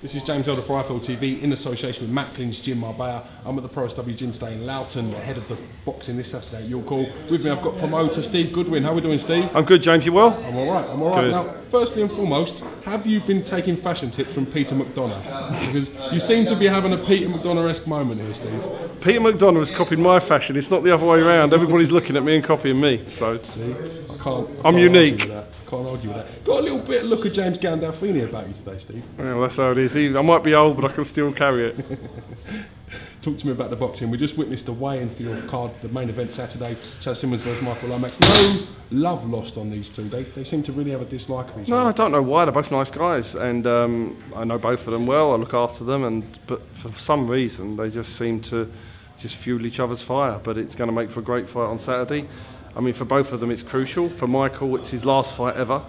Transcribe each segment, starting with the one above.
This is James Elder for IFL TV in association with Matt Clinch Gym Marbella. I'm at the Pro SW Gym today in Loughton, ahead of the boxing this Saturday at York Hall. With me I've got promoter Steve Goodwin. How are we doing, Steve? I'm good, James. You well? I'm alright, I'm alright. Now, firstly and foremost, have you been taking fashion tips from Peter McDonough? Because you seem to be having a Peter McDonough-esque moment here, Steve. Peter McDonough is copying my fashion. It's not the other way around. Everybody's looking at me and copying me. So see, I'm unique. Can't argue with that. Got a little bit of look of James Gandolfini about you today, Steve. Well, that's how it is. I might be old, but I can still carry it. Talk to me about the boxing. We just witnessed the weigh-in for your card, the main event Saturday. Chaz Symonds versus Michael Lomax. No love lost on these two. They seem to really have a dislike of each other. No, I don't know why. They're both nice guys, and I know both of them well. I look after them, but for some reason they just seem to just fuel each other's fire. But it's going to make for a great fight on Saturday. I mean, for both of them, it's crucial. For Michael, it's his last fight ever.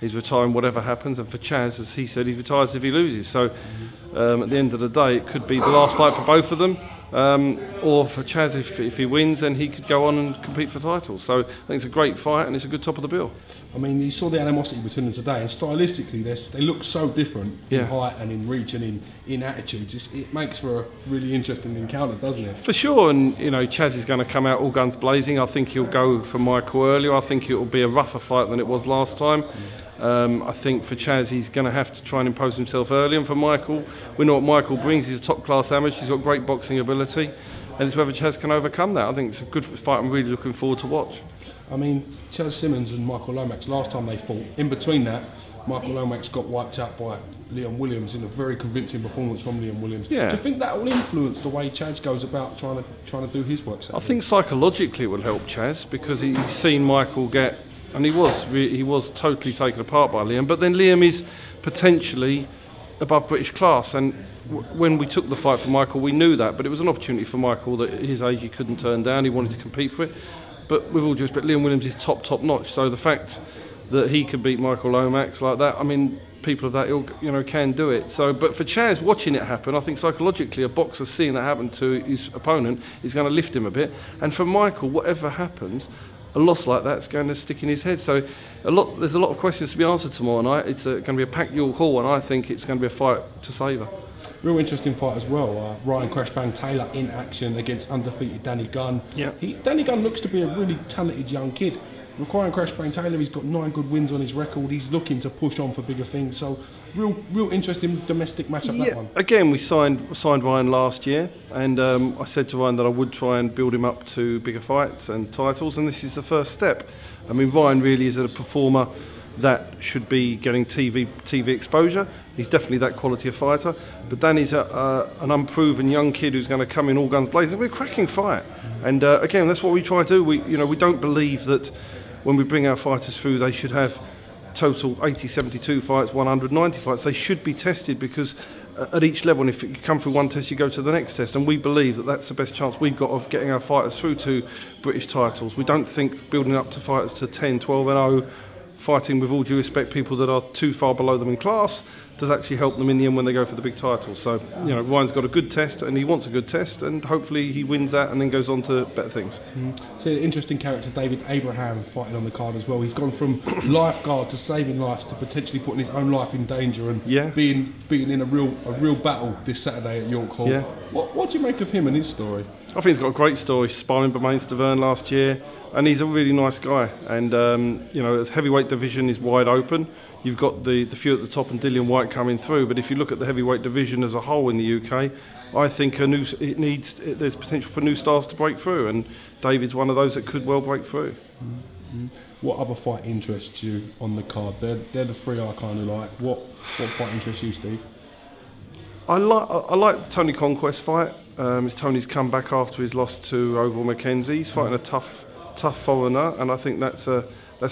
He's retiring whatever happens, and for Chaz, as he said, he retires if he loses. So at the end of the day, it could be the last fight for both of them, or for Chaz, if he wins, then he could go on and compete for titles. So I think it's a great fight, and it's a good top of the bill. I mean, you saw the animosity between them today, and stylistically, they look so different in height and in reach and in attitudes. It makes for a really interesting encounter, doesn't it? For sure, and you know, Chaz is going to come out all guns blazing. I think he'll go for Michael earlier. I think it will be a rougher fight than it was last time. I think for Chaz, he's going to have to try and impose himself early, and for Michael, we know what Michael brings. He's a top-class amateur. He's got great boxing ability, and it's whether Chaz can overcome that. I think it's a good fight. I'm really looking forward to watch. I mean, Chaz Symonds and Michael Lomax, last time they fought, in between that, Michael Lomax got wiped out by Liam Williams in a very convincing performance from Liam Williams. Yeah. Do you think that will influence the way Chaz goes about trying to do his work? Saturday? I think psychologically it will help Chaz, because he's seen Michael get, and he was totally taken apart by Liam, but then Liam is potentially above British class, and when we took the fight for Michael, we knew that, but it was an opportunity for Michael that at his age he couldn't turn down. He wanted to compete for it. But with all due respect, Liam Williams is top notch. So the fact that he could beat Michael Lomax like that, I mean, people of that ilk, you know, can do it. So, but for Chaz, watching it happen, I think psychologically, a boxer seeing that happen to his opponent is going to lift him a bit. And for Michael, whatever happens, a loss like that's going to stick in his head. So, there's a lot of questions to be answered tomorrow night. It's going to be a packed York Hall, and I think it's going to be a fight to savour. Real interesting fight as well. Ryan Crashbang Taylor in action against undefeated Danny Gunn. Yeah. Danny Gunn looks to be a really talented young kid. Ryan Crashbang Taylor, he's got 9 good wins on his record. He's looking to push on for bigger things. So real interesting domestic matchup, that one. Again, we signed Ryan last year, and I said to Ryan that I would try and build him up to bigger fights and titles, and this is the first step. I mean, Ryan really is a performer that should be getting TV exposure. He's definitely that quality of fighter. But Danny's an unproven young kid who's going to come in all guns blazing. We're a cracking fight. And again, that's what we try to do. We don't believe that when we bring our fighters through, they should have total 80, 72 fights, 190 fights. They should be tested, because at each level, and if you come through one test, you go to the next test. And we believe that that's the best chance we've got of getting our fighters through to British titles. We don't think building up to fighters to 10, 12 and 0, fighting, with all due respect, people that are too far below them in class, does actually help them in the end when they go for the big titles. So, you know, Ryan's got a good test, and he wants a good test, and hopefully he wins that and then goes on to better things. So, interesting character, David Abraham, fighting on the card as well. He's gone from lifeguard to saving lives to potentially putting his own life in danger and being in a real battle this Saturday at York Hall. Yeah. What do you make of him and his story? I think he's got a great story. Sparring by Mainstavern last year, and he's a really nice guy. And you know, his heavyweight division is wide open. You've got the few at the top and Dillian White coming through, but if you look at the heavyweight division as a whole in the UK, I think there's potential for new stars to break through, and David's one of those that could well break through. What other fight interests you on the card? They're the three I kind of like. What fight interests you, Steve? I like the Tony Conquest fight. It's Tony's come back after his loss to Oval Mackenzie. He's fighting a tough foreigner, and I think that's a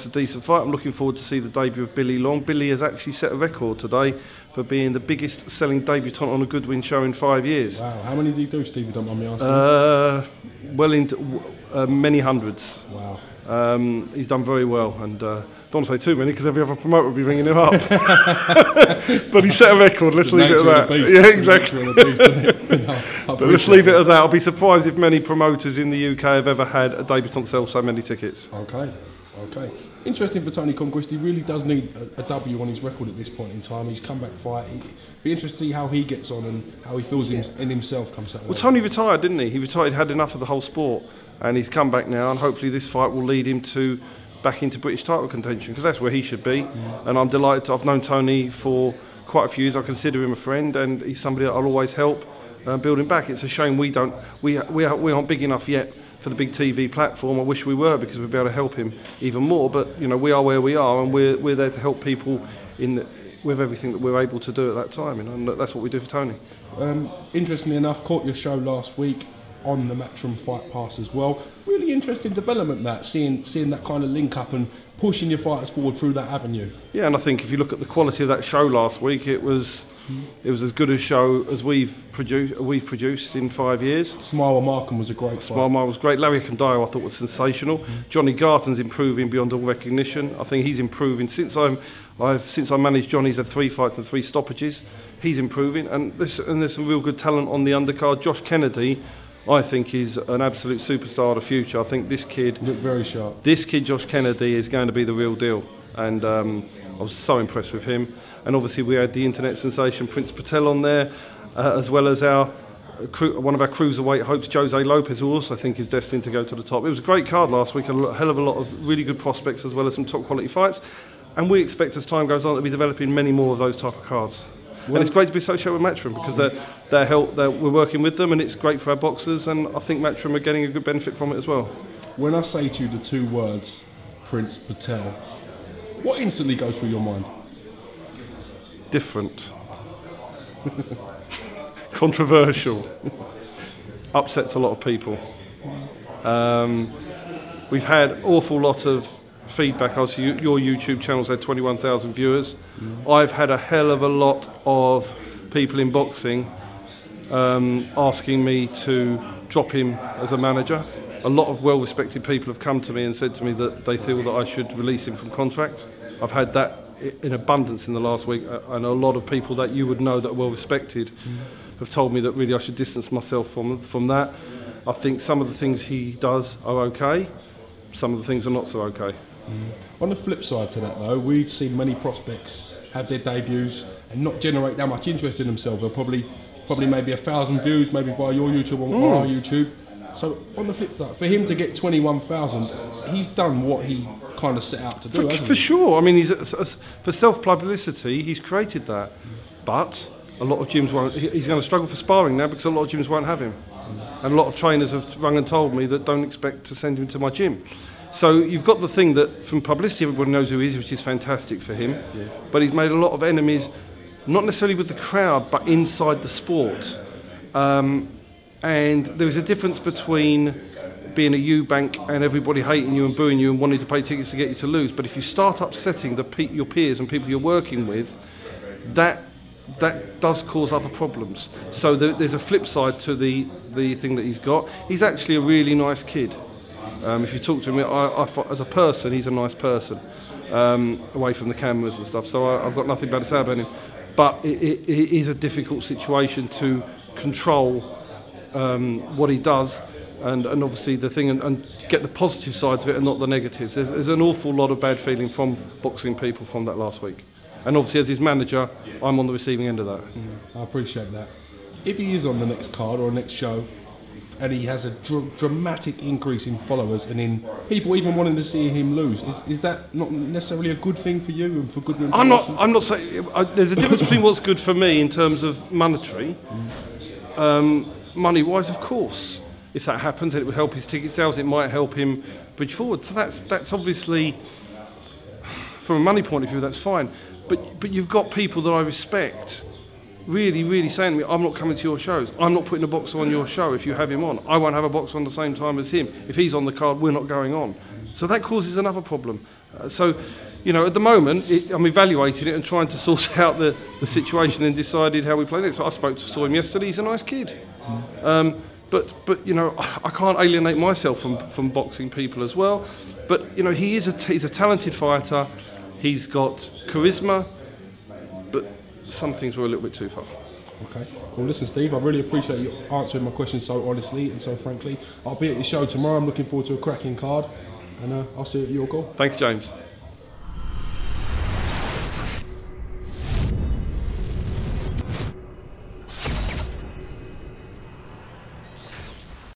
decent fight. I'm looking forward to see the debut of Billy Long. Billy has actually set a record today for being the biggest selling debutant on a Goodwin show in 5 years. Wow, how many did he do, Steve? Don't mind me asking. Well into many hundreds. Wow. He's done very well, and don't want to say too many because every other promoter will be ringing him up. But he set a record, let's leave it at that. Yeah, exactly. But let's leave it at that. I'll be surprised if many promoters in the UK have ever had a debutant sell so many tickets. Okay. Interesting for Tony Conquest. He really does need a W on his record at this point in time. He's come back fight. Be interested to see how he gets on and how he feels in himself comes out. Well, Tony retired, didn't he? He retired, had enough of the whole sport, and he's come back now, and hopefully this fight will lead him to back into British title contention, because that's where he should be. And I'm delighted I've known Tony for quite a few years. I consider him a friend, and he's somebody that I'll always help build him back. It's a shame we aren't big enough yet for the big TV platform. I wish we were, because we'd be able to help him even more. But you know, we are where we are, and we're there to help people with everything that we're able to do at that time. You know, and that's what we do for Tony. Interestingly enough, caught your show last week on the Matchroom Fight Pass as well. Really interesting development, that seeing that kind of link up and pushing your fighters forward through that avenue. Yeah, and I think if you look at the quality of that show last week, it was as good a show as we've produced in 5 years. Smile Markham was a great fight. Smile Markham was great. Larry Condayo I thought was sensational. Johnny Garton's improving beyond all recognition. I think he's improving since I managed Johnny. He's had 3 fights and 3 stoppages. He's improving, and there's some real good talent on the undercard. Josh Kennedy, I think, is an absolute superstar of the future. I think this kid looked very sharp. This kid, Josh Kennedy, is going to be the real deal, and I was so impressed with him. And obviously we had the internet sensation Prince Patel on there, as well as one of our cruiserweight hopes, Jose Lopez, who also I think is destined to go to the top. It was a great card last week, a hell of a lot of really good prospects, as well as some top quality fights. And we expect, as time goes on, to be developing many more of those type of cards. Well, and it's great to be associated with Matchroom, because we're working with them, and it's great for our boxers, and I think Matchroom are getting a good benefit from it as well. When I say to you the 2 words, Prince Patel, what instantly goes through your mind? Different. Controversial. Upsets a lot of people. We've had an awful lot of feedback. Obviously, your YouTube channel's had 21,000 viewers. I've had a hell of a lot of people in boxing asking me to drop him as a manager. A lot of well-respected people have come to me and said to me that they feel that I should release him from contract. I've had that in abundance in the last week, and a lot of people that you would know that are well-respected have told me that really I should distance myself from that. I think some of the things he does are okay, some of the things are not so okay. On the flip side to that though, we've seen many prospects have their debuts and not generate that much interest in themselves. They'll probably maybe 1,000 views, maybe via your YouTube or our YouTube. So on the flip side, for him to get 21,000, he's done what he kind of set out to do. For sure. I mean, for self-publicity, he's created that. But a lot of gyms won't. He's going to struggle for sparring now, because a lot of gyms won't have him. And a lot of trainers have rung and told me that don't expect to send him to my gym. So you've got the thing that from publicity everybody knows who he is, which is fantastic for him. Yeah. But he's made a lot of enemies, not necessarily with the crowd, but inside the sport. And there is a difference between being a Eubank and everybody hating you and booing you and wanting to pay tickets to get you to lose. But if you start upsetting your peers and people you're working with, that does cause other problems. So there's a flip side to the thing that he's got. He's actually a really nice kid. If you talk to him, as a person, he's a nice person, away from the cameras and stuff. So I've got nothing bad to say about him. But it is a difficult situation to control what he does, and obviously the thing, and get the positive sides of it and not the negatives. There's an awful lot of bad feeling from boxing people from that last week. And obviously as his manager, I'm on the receiving end of that. I appreciate that. If he is on the next card or next show, and he has a dramatic increase in followers and in people even wanting to see him lose, is that not necessarily a good thing for you and for GOODWIN? I'm not saying there's a difference between what's good for me in terms of monetary. Money-wise, of course, if that happens, it would help his ticket sales. It might help him bridge forward. So that's obviously, from a money point of view, that's fine. But you've got people that I respect really saying to me, I'm not coming to your shows. I'm not putting a boxer on your show if you have him on. I won't have a boxer on the same time as him. If he's on the card, we're not going on. So that causes another problem. So, you know, at the moment, I'm evaluating it and trying to sort out the situation and decided how we play it. So I saw him yesterday. He's a nice kid. But you know, I can't alienate myself from boxing people as well. But you know, he's a talented fighter. He's got charisma, but some things were a little bit too far. Okay. Well, listen, Steve, I really appreciate you answering my questions so honestly and so frankly. I'll be at your show tomorrow. I'm looking forward to a cracking card, and I'll see you at your goal. Thanks, James.